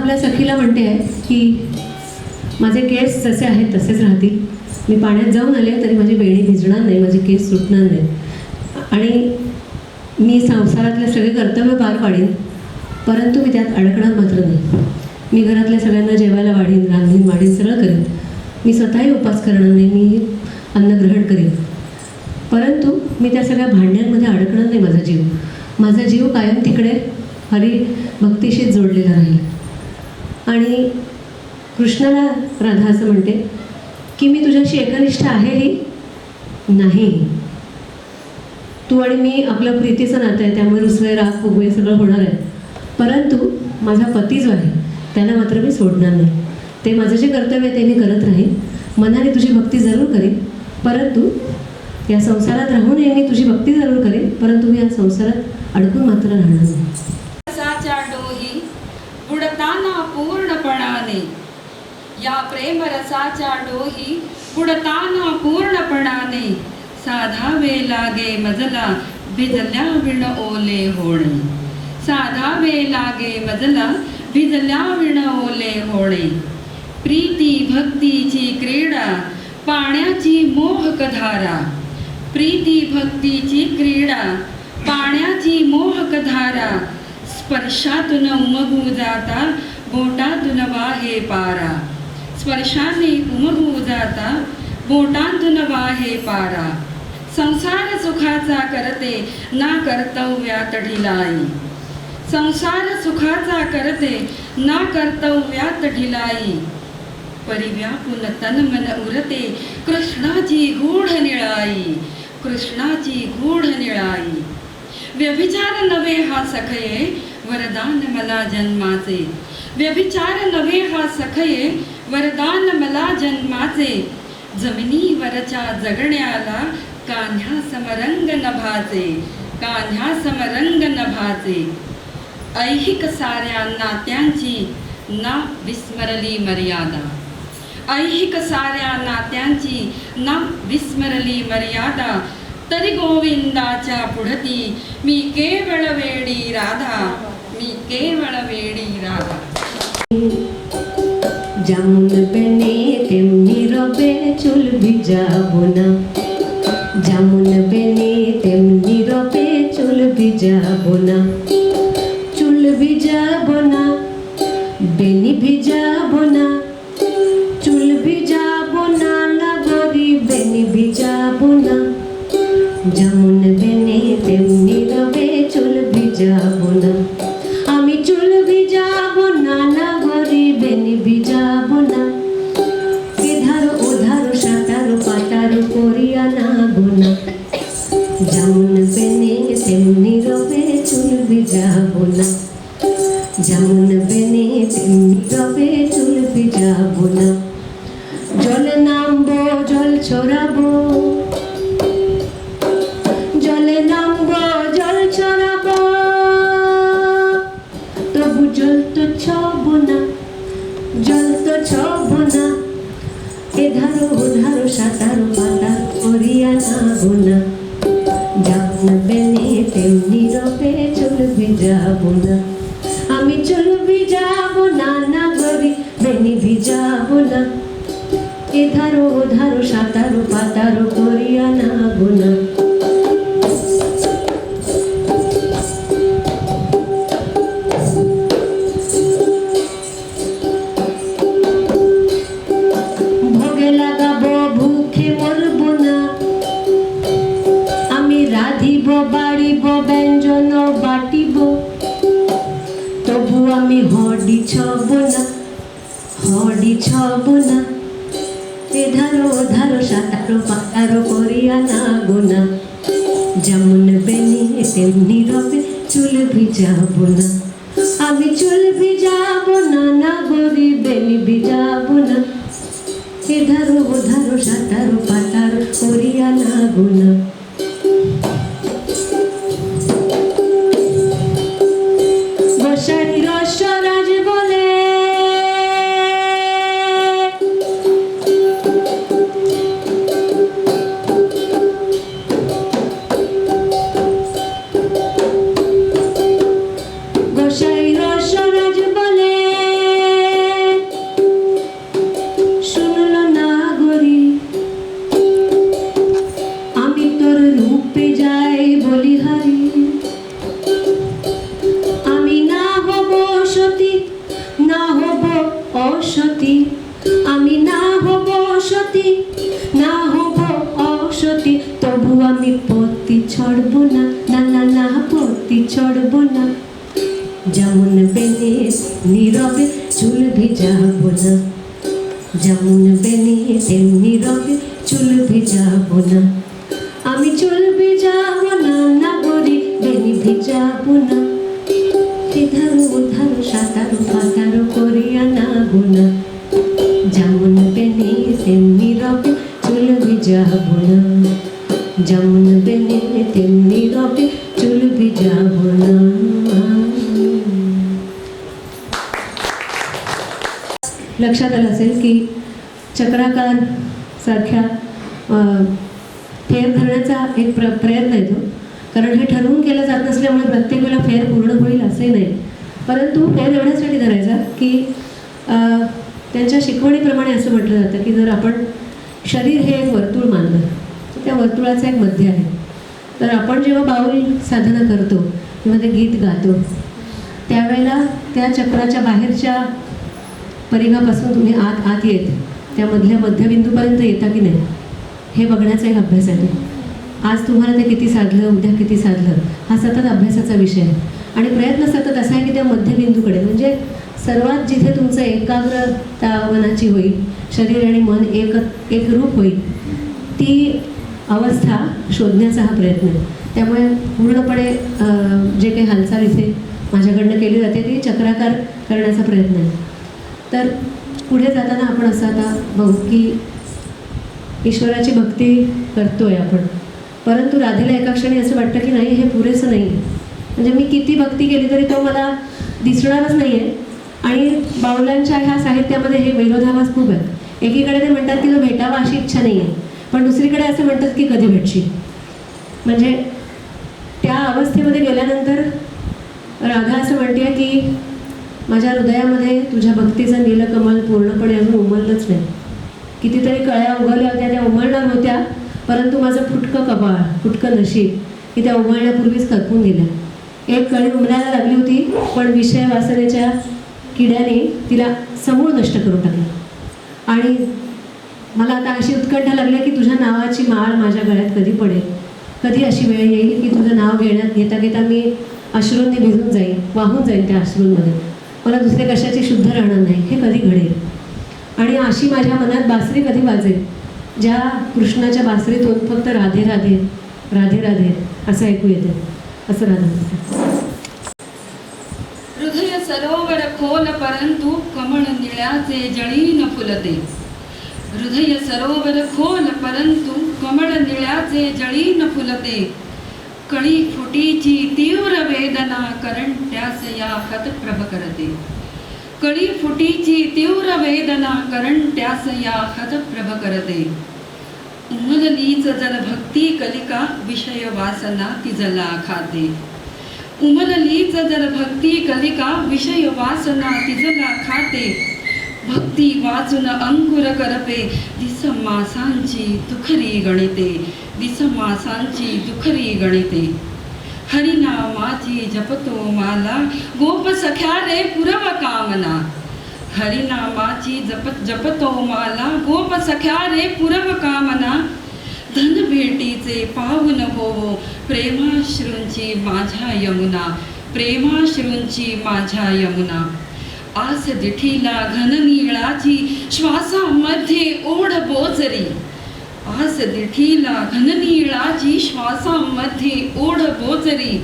आपल्या सखीला म्हणते आहे की माझे केस जसे आहेत तसेच राहतील, मी पाण्यात जाऊन आले तरी माझी वेणी भिजणार नाही, माझे केस सुटणार नाही आणि मी संसारातले सगळे कर्तव्य पार पाडीन, परंतु मी त्यात अडकणार मात्र नाही. मी घरातल्या सगळ्यांना जेवायला वाढीन, रांधीन वाढीन, सगळं करेन. मी स्वतःही उपास करणार नाही, मी अन्न ग्रहण करेन, परंतु मी त्या सगळ्या भांड्यांमध्ये अडकणार नाही. माझा जीव कायम तिकडे हरिभक्तीशीच जोडलेला राहील. आणि कृष्णाला राधा असं म्हणते की मी तुझ्याशी एकनिष्ठ आहेही नाही. तू आणि मी आपलं प्रीतीचं नातं आहे, त्यामुळे रुसवे राग फुगवे सगळं होणार आहे, परंतु माझा पती जो आहे त्याला मात्र मी सोडणार नाही. ते माझं जे कर्तव्य आहे ते मी करत राहीन, मनाने तुझी भक्ती जरूर करीन, परंतु या संसारात राहूनही मी तुझी भक्ती जरूर करेन, परंतु मी या संसारात अडकून मात्र राहणार नाही. रसाच्या डोही बुडताना पूर्णपणाने, या प्रेम रसाच्या डोही बुडताना पूर्णपणाने, साधावे लागे मजला भिजल्या विण ओले होणे. साधावे लागे मजला भिजल्या विण ओले होणे. प्रीती भक्तीची क्रीडा पाण्याची मोहक धारा. प्रीती भक्तीची क्रीडा पाण्याची मोहक धारा. स्पर्शातून उमगू जाता बोटातून वाहे पारा. स्पर्शाने उमगू जाता बोटातून वाहे पारा. संसार सुखाचा करते ना कर्तव्यात ढिलाई. संसार सुखाचा करते ना कर्तव्यात ढिलाई. परिव्यापून तन मन उरते कृष्णाची गूढ निळाई. कृष्णाची गूढ निळाई. व्यभिचार नव्हे हा सखये वरदान मला जन्माचे. व्यभिचार नव्हे हा सखये वरदान मला जन्माचे. जमिनीवरच्या जगण्याला कान्ह्या समरंग नभाचे. कान्ह्या समरंग नभाचे. ऐहिक साऱ्या नात्यांची ना विस्मरली मर्यादा. ऐहिक साऱ्या नात्यांची ना विस्मरली मर्यादा. तरी गोविंदाच्या पुढती मी केवळ वेडी राधा. मी केवळ वेडी राधा. যেমন বেনে তেমনি রবে চুল ভিজাবো না. যেমন বেনে তেমনি রবে চুল ভিজাবো না. চুল ভিজাবো না, বেনি ভিজাবো না. চুল ভিজাবো না না গরি বেনি ভিজাবো না. যেমন বেনে তেমনি রবে চুল ভিজাবো না. আমি চুল ভিজাবো না না গরি বেনি ভিজাবো না. এধারো ওধারো সাঁতারো পাতারো করিয়া না গোনা. যেমন বেনে তেমনি রবে চুল ভিজাবো না. যেমন বেনে তেমনি রবে চুল ভিজাবো না. জলে নামবো জল ছড়াবো. জলে নামবো জল ছড়াবো, তবু জল তো ছবো না. জল তো ছবো না. এধারো ওধারো সাঁতারো পাতার করিয়া না গোনা. যেমন বেনে তেমনি রবে চুল ভিজাবো না. আমি চুল ভিজাবো না না গরি বেনি ভিজাবো না. এধারো ওধারো সাঁতারো পাতারো করিয়া না গোনা. ভোগে লাগাবো ভুখে মরবো না. আমি রাধিব বাড়িব ব্যঞ্জন বাটিব, তবু আমি হডি ছব না. হডি ছব না. এধারো ওধারো সাঁতারো পাতারো করিয়া না গোনা. যেমন বেনি তেমনি রবে চুল ভিজাবো না. আমি চুল ভিজাবো না না গরি বেনি ভিজাবো না. এধারো ওধারো সাঁতারো পাতারো করিয়া না গোনা. গোসাই রসরাজ বলে গোসাই রসরাজ বলে অসতী, আমি না হব সতী, না হব অসতী, তবু আমি পতি ছড়ব না, না না না পতি ছড়ব না। যেমন বেনে নীরবে চুল ভিজাব না, যেমন বেনে তেমনি রবে চুল ভিজাব না। আমি চুল ভিজাব না, না গরি বেনি ভিজাব না। এধারো ওধারো সাঁতারো পাতারো করিয়া না গোনা, যেমন বেনে তেমনি রবে চুল ভিজাব না, যেমন বেনে তেমনি রবে চুল ভিজাব না। लक्षात आलं असेल की चक्राकार सारख्या फेर धरण्याचा एक प्रयत्न येतो, कारण हे ठरवून केलं जात नसल्यामुळे प्रत्येक वेळेला फेर पूर्ण होईल असे नाही, परंतु फेर एवढ्यासाठी धरायचा की त्यांच्या शिकवणीप्रमाणे असं म्हटलं जातं की जर आपण शरीर हे एक वर्तुळ मानलं तर त्या वर्तुळाचा एक मध्य आहे. तर आपण जेव्हा बाऊल साधना करतो किंवा ते गीत गातो त्यावेळेला त्या चक्राच्या बाहेरच्या परिघापासून तुम्ही आत येत त्यामधल्या मध्यबिंदूपर्यंत येता की नाही हे बघण्याचा एक अभ्यास आहे. आज तुम्हाला ते किती साधलं, उद्या किती साधलं, हा सतत अभ्यासाचा विषय आहे. आणि प्रयत्न सतत असा आहे की त्या मध्यबिंदूकडे, म्हणजे सर्वात जिथे तुमचं एकाग्रता मनाची होईल, शरीर आणि मन एक रूप होईल, ती अवस्था शोधण्याचा हा प्रयत्न आहे. त्यामुळे पूर्णपणे जे काही हालचाल इथे माझ्याकडनं केली जाते ती चक्राकार करण्याचा प्रयत्न आहे. तर पुढे जाताना आपण असं आता बघू की ईश्वराची भक्ती करतोय आपण, परंतु राधेला एका क्षणी असं वाटतं की नाही हे पुरेसं नाही आहे, म्हणजे मी किती भक्ती केली तरी तो मला दिसणारच नाही आहे. आणि बाऊलांच्या ह्या साहित्यामध्ये हे विरोधाभास खूप आहेत. एकीकडे ते म्हणतात की तो भेटावा अशी इच्छा नाही आहे, पण दुसरीकडे असं म्हणतात की कधी भेटशील. म्हणजे त्या अवस्थेमध्ये गेल्यानंतर राधा असं म्हणते की माझ्या हृदयामध्ये तुझ्या भक्तीचं नीलकमल पूर्णपणे अजून उमललंच नाही. कितीतरी कळ्या उगवल्या होत्या, त्या उमलणार होत्या, परंतु माझं फुटकं कपाळ, फुटकं नशीब की त्या उमलण्यापूर्वीच करपून गेल्या. एक कळी उमलायला लागली होती, पण विषय वासनेच्या किड्याने तिला समूळ नष्ट करून टाकलं. आणि मला आता अशी उत्कंठा लागली की तुझ्या नावाची माळ माझ्या गळ्यात कधी पडेल, कधी अशी वेळ येईल की तुझं नाव घेता घेता मी अश्रूंनी भिजून जाईन, वाहून जाईन त्या अश्रूंमध्ये, मला दुसरे कशाची शुद्ध राहणार नाही, हे कधी घडेल. आणि अशी माझ्या मनात बासरी कधी वाजेल ज्या कृष्णाच्या बासरीतून फक्त राधे राधे राधे राधे असं ऐकू येते, असं राधा म्हणते. हृदय सरोवर खोल परंतु कमळ निळ्याचे जळी न फुलते. हृदय सरोवर खोल परंतु कमळ निळ्याचे जळी न फुलते. कळी फुटीची तीव्र वेदना करंट्यास या हतप्रभ करते. कळी फुटीची तीव्र वेदना करंट्यास या हतप्रभ करते. उमललीच जल भक्ती कलिका विषय वासना तिजला खाते. उमललीच जल भक्ती कलिका विषय वासना तिजला खाते. भक्ती वाचून अंकुर करपे दिस मासांची दुखरी गणिते. दिस मासांची दुखरी गणिते. हरिनामाची जपतो माला गोप सख्या रे पुरव कामना. हरिनामाची जपतो माला गोप सख्या रे पुरव कामना. धन भेटीचे पावन होवो प्रेमाश्रूंची माझ्या यमुना. प्रेमाश्रूंची माझ्या यमुना. आस दिठीला घन नीळाची श्वासामध्ये ओढ बोचरी. आस दिठीला घन नीळाची श्वासामध्ये ओढ बोचरी.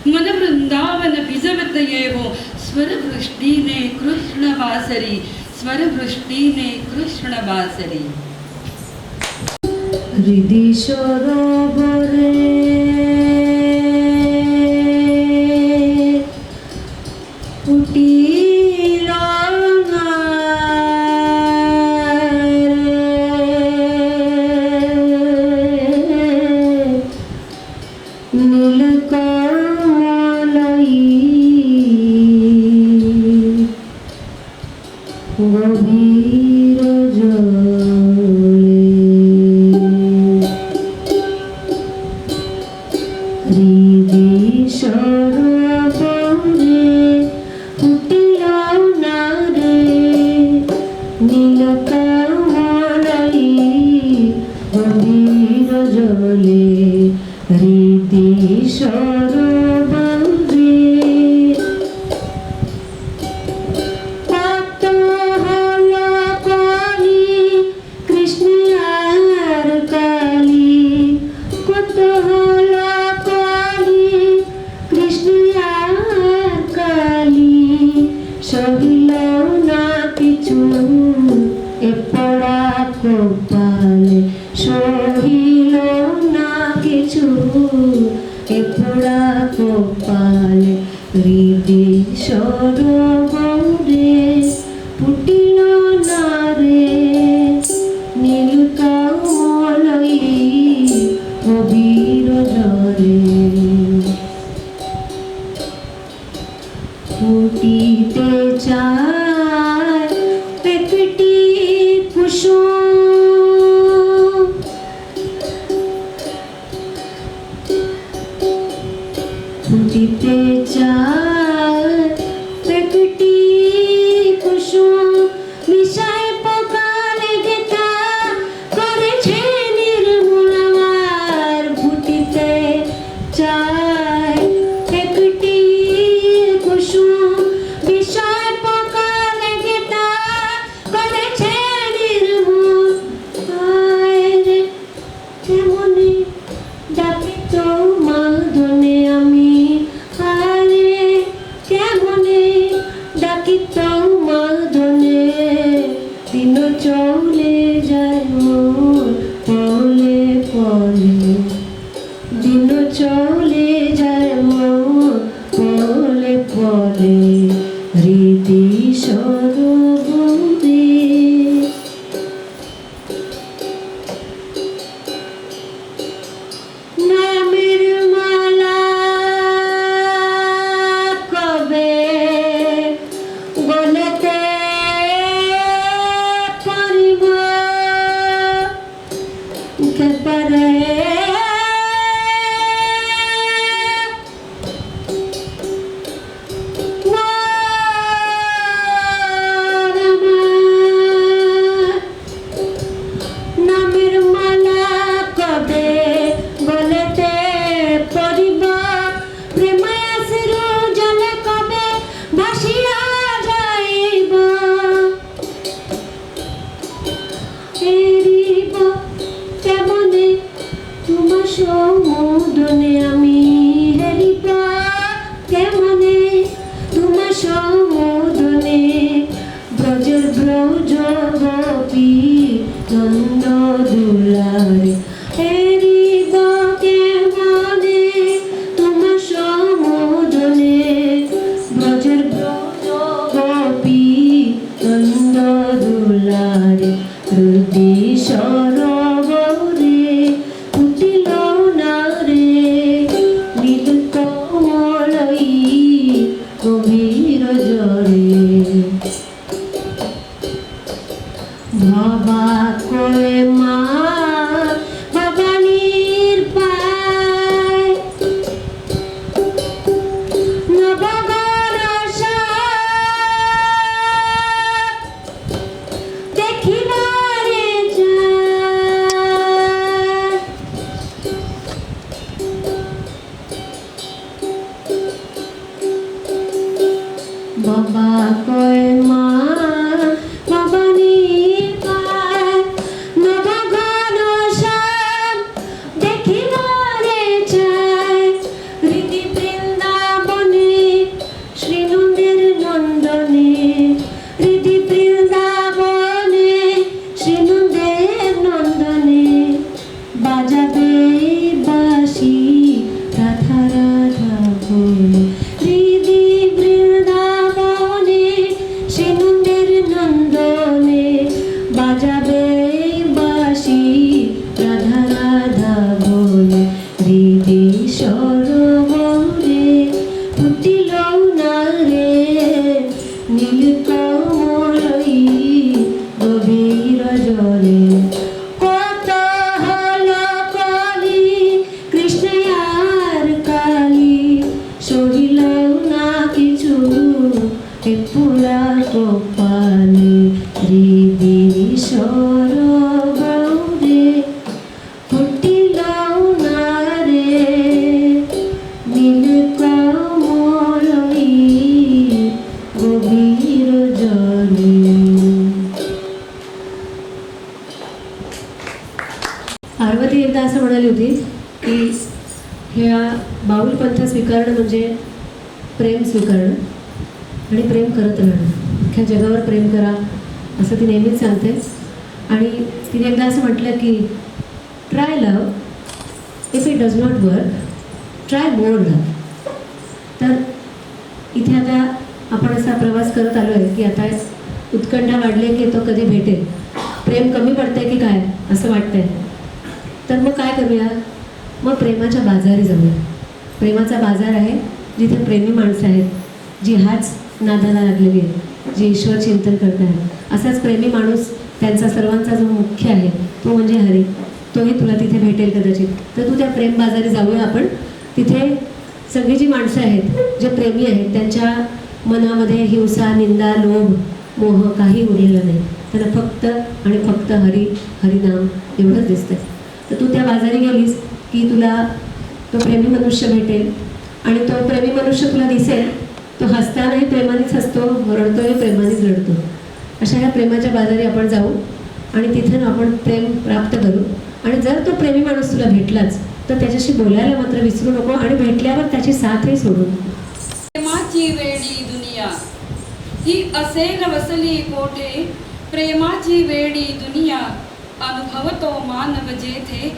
मन वृंदावन भिजवत येवो स्वरवृष्टीने कृष्ण बासरी. स्वरवृष्टीने कृष्ण बासरी. हृदि सरोवरे फुटिला गभीर जले हृदि सरोवरे फुटिला ना रे না কিছু এপড়া কপালে সহিল না কিছু এপড়া কপালে হৃদি সরোবরে ফুটিল না রে নীল কমলই গভীর জলে ফুটিতে চায় একটি কুসুম ফুটিতে চায় একটি কুসুম মিশায় পকালে গেতা করেছে নির্মূল আমার ফুটিতে চায় একটি কুসুম বিষয় পকালে গেতা করেছে নির্মূল আয় রে কেমনে ডাকি তো মাধনে আমি আরে কেমনে ডাকি তো মাধনে দিন চলে যায় মোর পলে পলে দিন চলে যায় মোর পলে পলে হৃদি সরোবরে নামের মালা কবে গলেতে পরিব কেপারে নামের মালা কবে গলেতে পরিব প্রেমায়াসের জলে কবে ভাসিয়া যাইব হেরিব কেমনে তোমার সমুদনে আমি হেরিব কেমনে তোমার সমুদনে ব্রজের ব্রজ গোপী নন্দ দুলারে হেরিব কেমনে তোমার সমুদনে ব্রজের ব্রজ গোপী নন্দ দুলারে হৃদি সরোবরে ফুটিল না রে নীল কমলই গভীর জলে বাবা কয়ে মা বাবানির পায় নবগণ দেখিবারে যায় বাবা কয়ে মা বাবানির পায় নবগণ দেখিবারে যায় হৃদি বৃন্দাবনে শ্রীনন্দের নন্দনে হৃদি বৃন্দাবনে শ্রীনন্দের নন্দনে বাজাবে বাঁশি রাধা রাধা বলে হৃদি বৃন্দাবনে শ্রীনন্দের নন্দনে বাজাবে বাঁশি রাধা রাধা বলে হৃদি সরোবরে ফুটিল না রে নীল কমলই গভীর জলে কত হলো কলি কৃষ্ণ আর কালী সহিল না কিছু এ পুরা কপালে হৃদি সরোবরে ফুটিল না রে নীল কমলই গভীর জলে। पार्वती एकदा असं म्हणाली होती की ह्या बाऊल पंथ स्वीकारणं म्हणजे प्रेम स्वीकारणं आणि प्रेम करत राहणं. अख्ख्या जगावर प्रेम करा असं ती नेहमीच सांगते. आणि तिने एकदा असं म्हटलं की try love, if it does not work try more love. तर इथे आता आपण असा प्रवास करत आलो आहे की आता उत्कंठा वाढली की तो कधी भेटेल, प्रेम कमी पडतंय की काय असं वाटतंय. तर मग काय करूया, मग प्रेमाच्या बाजारी जाऊया. प्रेमाचा बाजार आहे जिथे प्रेमी माणसं आहेत, जी हाच नादाला लागलेली आहे, जी ईश्वर चिंतन करत आहेत. असाच प्रेमी माणूस त्यांचा सर्वांचा जो मुख्य आहे तो म्हणजे हरी, तोही तुला तिथे भेटेल कदाचित. तर तू त्या प्रेम बाजारी जाऊया आपण. तिथे सगळी जी माणसं आहेत जे प्रेमी आहेत त्यांच्या मनामध्ये हिंसा, निंदा, लोभ, मोह काही उरलेलं नाही. त्यांना फक्त आणि फक्त हरिनाम एवढंच दिसतंय. तर तू त्या बाजारी गेलीस की तुला तो प्रेमी मनुष्य भेटेल आणि तो प्रेमी मनुष्य तुला दिसेल. तो हसतानाही प्रेमानेच हसतो, रडतोही प्रेमानेच रडतो. अशा ह्या प्रेमाच्या बाजारी आपण जाऊ आणि तिथून आपण प्रेम प्राप्त करू. आणि जर तो प्रेमी माणूस तुला भेटलाच तर त्याच्याशी बोलायला मात्र विसरू नको आणि भेटल्यावर त्याची साथही सोडू नको. प्रेमाची वेडी दुनिया ही असेल वसली कोठे, प्रेमाची वेडी दुनिया अनुभवतो मानव जेथे.